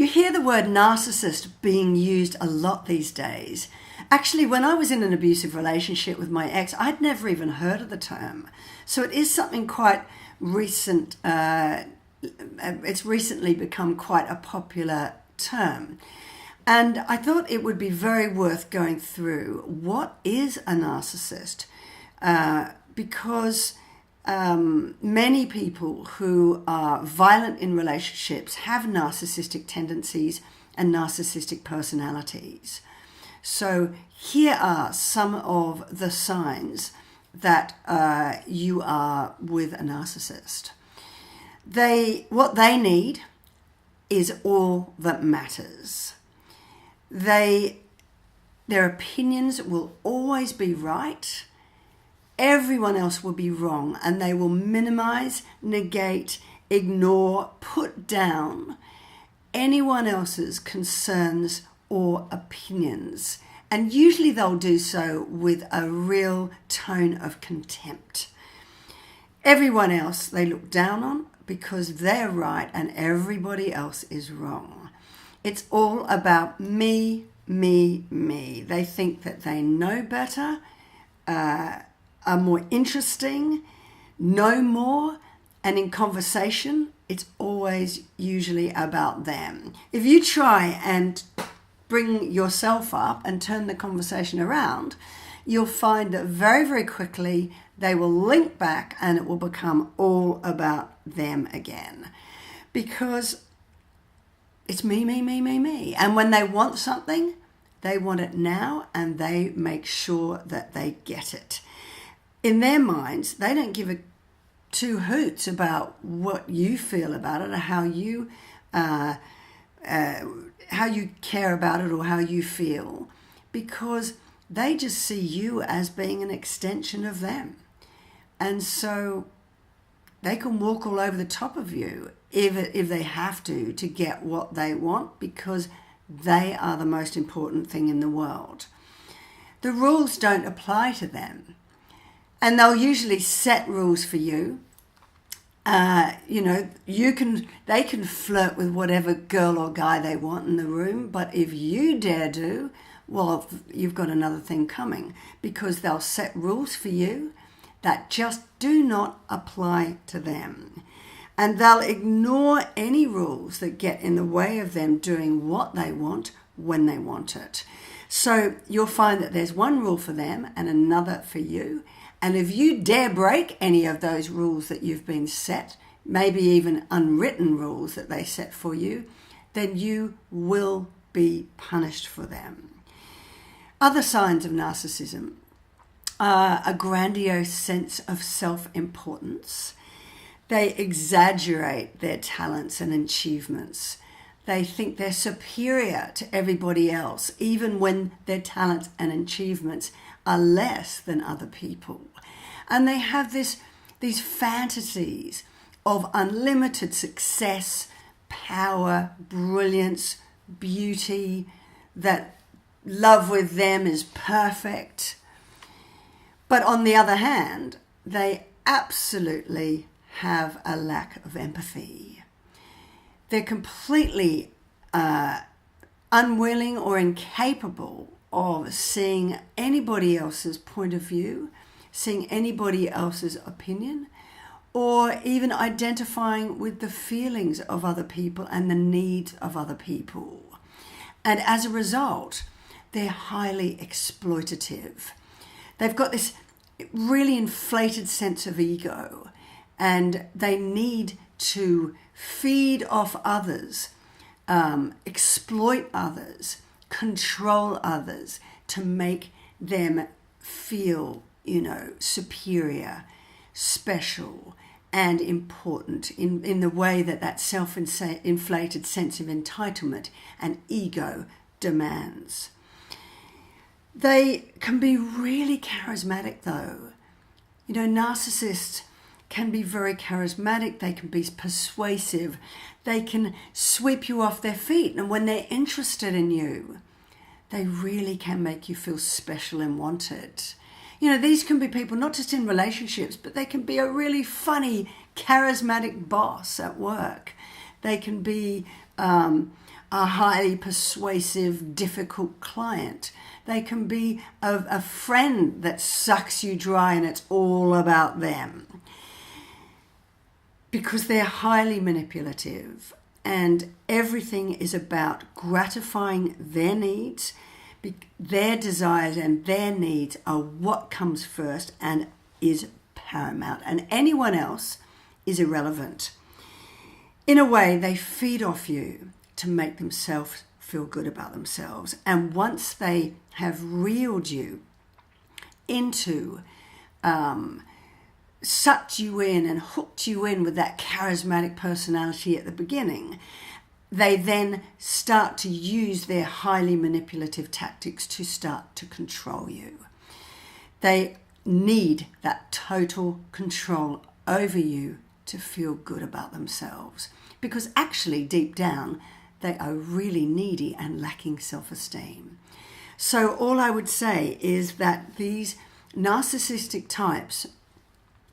You hear the word narcissist being used a lot these days. Actually, when I was in an abusive relationship with my ex, I'd never even heard of the term. So it is something quite recent. It's recently become quite a popular term. And I thought it would be very worth going through what is a narcissist, because many people who are violent in relationships have narcissistic tendencies and narcissistic personalities. So here are some of the signs that you are with a narcissist. What they need is all that matters. Their opinions will always be right. Everyone else will be wrong, and they will minimize, negate, ignore, put down anyone else's concerns or opinions. And usually they'll do so with a real tone of contempt. Everyone else they look down on because they're right and everybody else is wrong. It's all about me, me, me. They think that they know better, are more interesting, know more, and in conversation, it's always usually about them. If you try and bring yourself up and turn the conversation around, you'll find that very, very quickly they will link back and it will become all about them again. Because it's me, me, me, me, me. And when they want something, they want it now and they make sure that they get it. In their minds, they don't give a two hoots about what you feel about it or how you care about it or how you feel, because they just see you as being an extension of them. And so they can walk all over the top of you if they have to get what they want, because they are the most important thing in the world. The rules don't apply to them. And they'll usually set rules for you. They can flirt with whatever girl or guy they want in the room, but if you dare do, well, you've got another thing coming, because they'll set rules for you that just do not apply to them. And they'll ignore any rules that get in the way of them doing what they want when they want it. So you'll find that there's one rule for them and another for you. And if you dare break any of those rules that you've been set, maybe even unwritten rules that they set for you, then you will be punished for them. Other signs of narcissism are a grandiose sense of self-importance. They exaggerate their talents and achievements. They think they're superior to everybody else, even when their talents and achievements are less than other people. And they have these fantasies of unlimited success, power, brilliance, beauty, that love with them is perfect. But on the other hand, they absolutely have a lack of empathy. They're completely unwilling or incapable of seeing anybody else's point of view, seeing anybody else's opinion, or even identifying with the feelings of other people and the needs of other people. And as a result, they're highly exploitative. They've got this really inflated sense of ego, and they need to feed off others, exploit others, control others to make them feel, superior, special, and important in the way that self-inflated sense of entitlement and ego demands. They can be really charismatic though. Narcissists can be very charismatic, they can be persuasive, they can sweep you off their feet, and when they're interested in you, they really can make you feel special and wanted. These can be people not just in relationships, but they can be a really funny, charismatic boss at work. They can be a a highly persuasive, difficult client. They can be a friend that sucks you dry and it's all about them. Because they're highly manipulative and everything is about gratifying their needs. Their desires and their needs are what comes first and is paramount, and anyone else is irrelevant. In a way, they feed off you to make themselves feel good about themselves. And once they have reeled you into, sucked you in and hooked you in with that charismatic personality at the beginning, they then start to use their highly manipulative tactics to start to control you. They need that total control over you to feel good about themselves, because actually deep down they are really needy and lacking self-esteem. So all I would say is that these narcissistic types,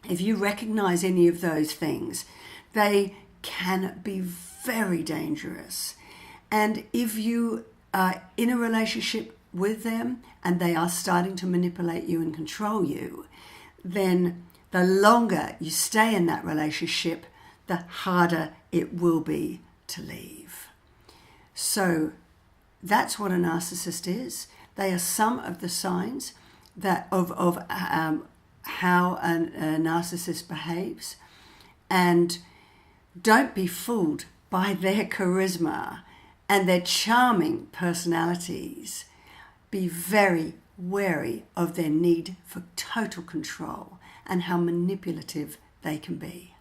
if you recognize any of those things, they can be very dangerous. And if you are in a relationship with them and they are starting to manipulate you and control you, then the longer you stay in that relationship, the harder it will be to leave. So that's what a narcissist is. They are some of the signs that of how a narcissist behaves. And don't be fooled by their charisma and their charming personalities. Be very wary of their need for total control and how manipulative they can be.